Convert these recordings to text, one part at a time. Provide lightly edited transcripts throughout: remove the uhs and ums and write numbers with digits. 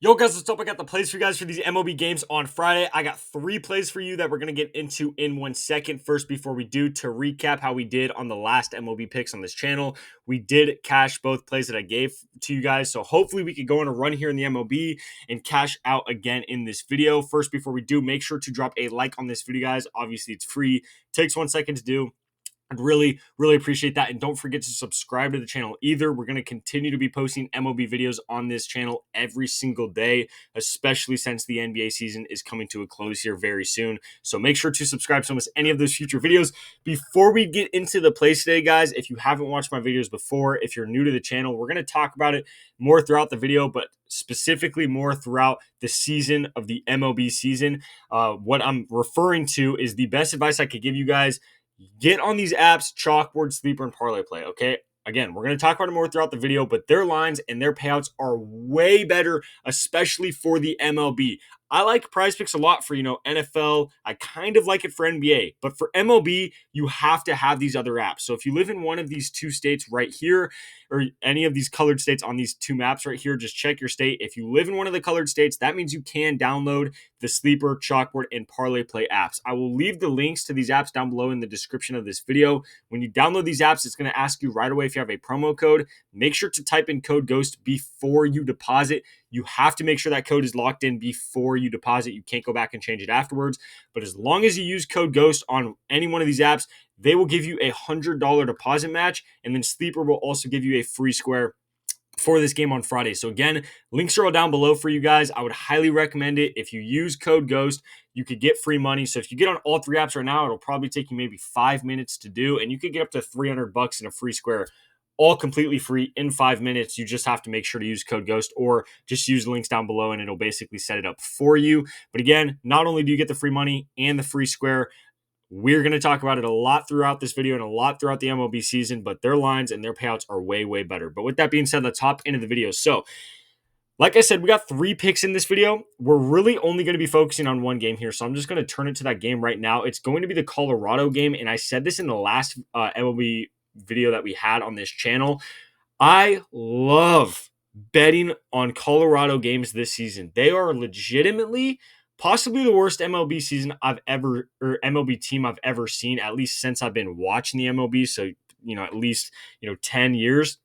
Yo, guys, what's up? I got the plays for you guys for these MLB games on Friday. I got 3 plays for you that we're going to get into in 1 second. First, before we do, to recap how we did on the last MLB picks on this channel, we did cash both plays that I gave to you guys. So hopefully we could go on a run here in the MLB and cash out again in this video. First, before we do, make sure to drop a like on this video, guys. Obviously, it's free. Takes 1 second to do. I'd really appreciate that. And don't forget to subscribe to the channel either. We're going to continue to be posting MLB videos on this channel every single day, especially since the NBA season is coming to a close here very soon. So make sure to subscribe to almost any of those future videos. Before we get into the plays today, guys, if you haven't watched my videos before, if you're new to the channel, we're going to talk about it more throughout the video, but specifically more throughout the season of the MLB season. What I'm referring to is the best advice I could give you guys. Get on these apps, Chalkboard, Sleeper, and Parlay Play, okay? Again, we're going to talk about it more throughout the video, but their lines and their payouts are way better, especially for the MLB. I like Prizepicks a lot for, NFL. I kind of like it for NBA, but for MLB, you have to have these other apps. So if you live in one of these two states right here, or any of these colored states on these two maps right here, just check your state. If you live in one of the colored states, that means you can download the Sleeper, Chalkboard, and Parlay Play apps. I will leave the links to these apps down below in the description of this video. When you download these apps, it's going to ask you right away if you have a promo code. Make sure to type in code GHOST before you deposit. You have to make sure that code is locked in before you deposit. You can't go back and change it afterwards. But as long as you use code GHOST on any one of these apps, they will give you a $100 deposit match. And then Sleeper will also give you a free square for this game on Friday. So again, links are all down below for you guys. I would highly recommend it. If you use code GHOST, you could get free money. So if you get on all 3 apps right now, it'll probably take you maybe 5 minutes to do, and you could get up to $300 in a free square, all completely free in 5 minutes. You just have to make sure to use code GHOST or just use the links down below and it'll basically set it up for you. But again, not only do you get the free money and the free square, we're going to talk about it a lot throughout this video and a lot throughout the MLB season, but their lines and their payouts are way better. But with that being said, let's hop into the video. So, like I said, we got 3 picks in this video. We're really only going to be focusing on one game here, so I'm just going to turn it to that game right now. It's going to be the Colorado game, and I said this in the last MLB video that we had on this channel. I love betting on Colorado games this season. They are legitimately possibly the worst MLB season I've ever, or MLB team I've ever seen, at least since I've been watching the MLB. So, at least, 10 years.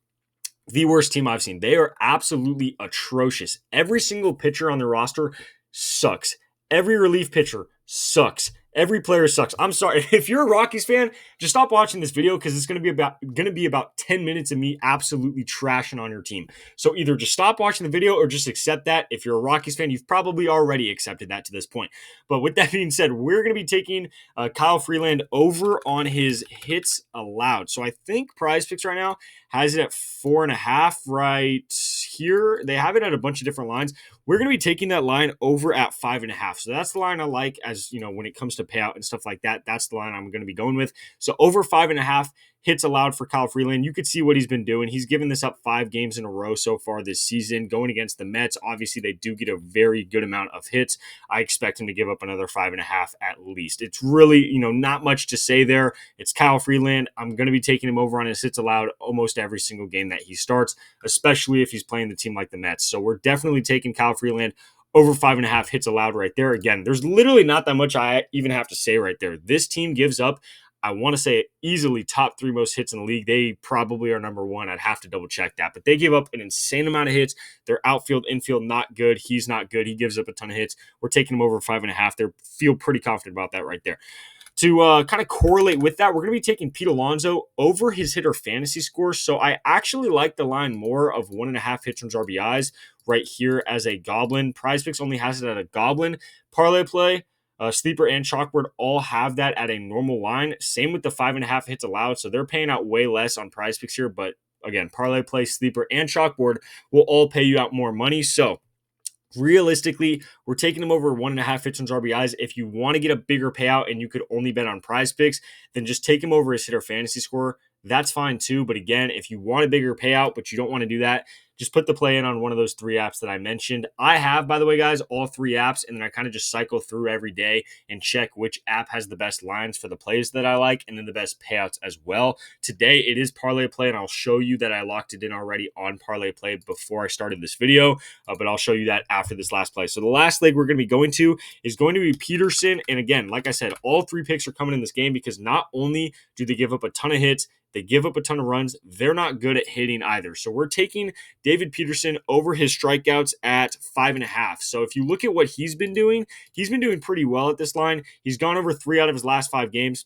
The worst team I've seen. They are absolutely atrocious. Every single pitcher on their roster sucks. Every relief pitcher sucks. Every player sucks. I'm sorry. If you're a Rockies fan, just stop watching this video because it's going to be about 10 minutes of me absolutely trashing on your team. So either just stop watching the video or just accept that. If you're a Rockies fan, you've probably already accepted that to this point. But with that being said, we're going to be taking Kyle Freeland over on his hits allowed. So I think Prizepicks right now has it at 4.5 right here. They have it at a bunch of different lines. We're going to be taking that line over at 5.5. So that's the line I like, as when it comes to payout and stuff like that. That's the line I'm going to be going with. So over 5.5 hits allowed for Kyle Freeland. You could see what he's been doing. He's given this up 5 games in a row so far this season. Going against the Mets, obviously they do get a very good amount of hits. I expect him to give up another 5.5 at least. It's really, not much to say there. It's Kyle Freeland. I'm going to be taking him over on his hits allowed almost every single game that he starts, especially if he's playing the team like the Mets. So we're definitely taking Kyle Freeland over 5.5 hits allowed right there. Again, there's literally not that much I even have to say right there. This team gives up, I want to say, easily top 3 most hits in the league. They probably are number 1. I'd have to double check that. But they give up an insane amount of hits. Their outfield, infield, not good. He's not good. He gives up a ton of hits. We're taking him over 5.5. They feel pretty confident about that right there. To kind of correlate with that, we're going to be taking Pete Alonso over his hitter fantasy score. So I actually like the line more of 1.5 hits from RBIs right here as a goblin. Prizepicks only has it at a goblin. Parlay Play, Sleeper, and Chalkboard all have that at a normal line. Same with the 5.5 hits allowed. So they're paying out way less on Prizepicks here. But again, Parlay Play, Sleeper, and Chalkboard will all pay you out more money. So realistically, we're taking them over 1.5 hits on RBIs. If you want to get a bigger payout and you could only bet on Prizepicks, then just take him over his hitter fantasy score. That's fine too. But again, if you want a bigger payout, but you don't want to do that, just put the play in on one of those 3 apps that I mentioned. I have, by the way, guys, all 3 apps, and then I kind of just cycle through every day and check which app has the best lines for the plays that I like and then the best payouts as well. Today, it is Parlay Play, and I'll show you that I locked it in already on Parlay Play before I started this video, but I'll show you that after this last play. So the last leg we're going to be going to is going to be Peterson, and again, like I said, all 3 picks are coming in this game because not only do they give up a ton of hits, they give up a ton of runs. They're not good at hitting either. So we're taking David Peterson over his strikeouts at 5.5. So if you look at what he's been doing pretty well at this line. He's gone over 3 out of his last 5 games.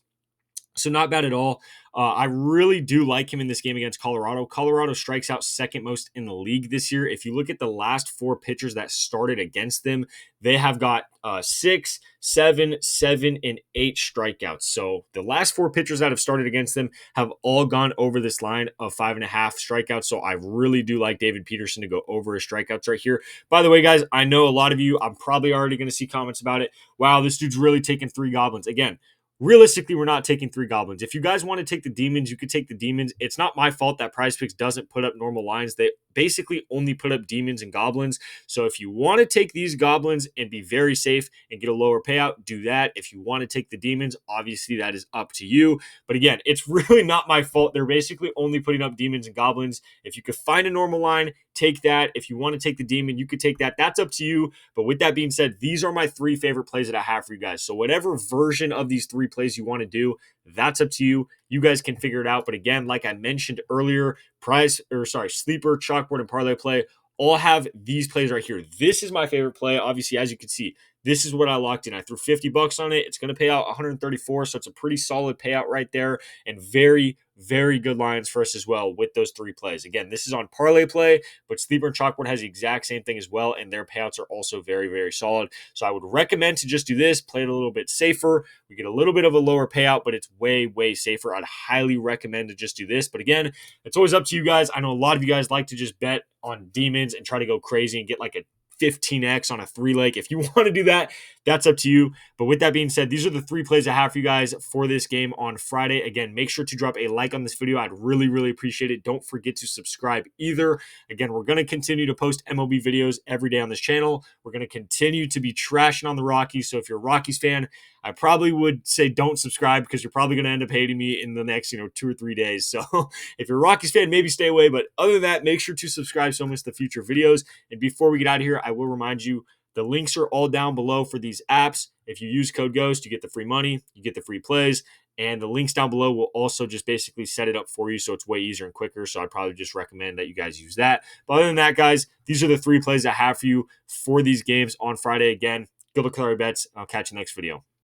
So not bad at all. I really do like him in this game against Colorado. Colorado strikes out second most in the league this year. If you look at the last 4 pitchers that started against them, they have got 6, 7, 7, and 8 strikeouts. So the last 4 pitchers that have started against them have all gone over this line of 5.5 strikeouts. So I really do like David Peterson to go over his strikeouts right here. By the way, guys, I know a lot of you, I'm probably already going to see comments about it. Wow, this dude's really taking 3 goblins. Again, realistically, we're not taking 3 goblins. If you guys want to take the demons, you could take the demons. It's not my fault that Prizepicks doesn't put up normal lines. They basically only put up demons and goblins. So if you want to take these goblins and be very safe and get a lower payout, do that. If you want to take the demons, obviously that is up to you. But again, it's really not my fault. They're basically only putting up demons and goblins. If you could find a normal line, take that. If you want to take the demon, you could take that. That's up to you. But with that being said, these are my 3 favorite plays that I have for you guys. So whatever version of these 3 plays you want to do, that's up to you. You guys can figure it out. But again, like I mentioned earlier, sleeper, chalkboard, and parlay play all have these plays right here. This is my favorite play. Obviously, as you can see, this is what I locked in. I threw $50 on it. It's going to pay out 134, so it's a pretty solid payout right there, and very, very good lines for us as well with those 3 plays. Again, this is on parlay play, but sleeper and chalkboard has the exact same thing as well, and their payouts are also very, very solid. So I would recommend to just do this, play it a little bit safer. We get a little bit of a lower payout, but it's way, way safer. I'd highly recommend to just do this. But again, it's always up to you guys. I know a lot of you guys like to just bet on demons and try to go crazy and get like a 15x on a 3-leg. If you want to do that, that's up to you. But with that being said, these are the 3 plays I have for you guys for this game on Friday. Again, make sure to drop a like on this video. I'd really, really appreciate it. Don't forget to subscribe either. Again, we're going to continue to post MLB videos every day on this channel. We're going to continue to be trashing on the Rockies. So if you're a Rockies fan, I probably would say don't subscribe because you're probably going to end up hating me in the next, 2 or 3 days. So if you're a Rockies fan, maybe stay away. But other than that, make sure to subscribe so you don't miss the future videos. And before we get out of here, I will remind you, the links are all down below for these apps. If you use code GHOST, you get the free money, you get the free plays, and the links down below will also just basically set it up for you so it's way easier and quicker. So I'd probably just recommend that you guys use that. But other than that, guys, these are the 3 plays I have for you for these games on Friday. Again, good luck with all your bets. I'll catch you next video.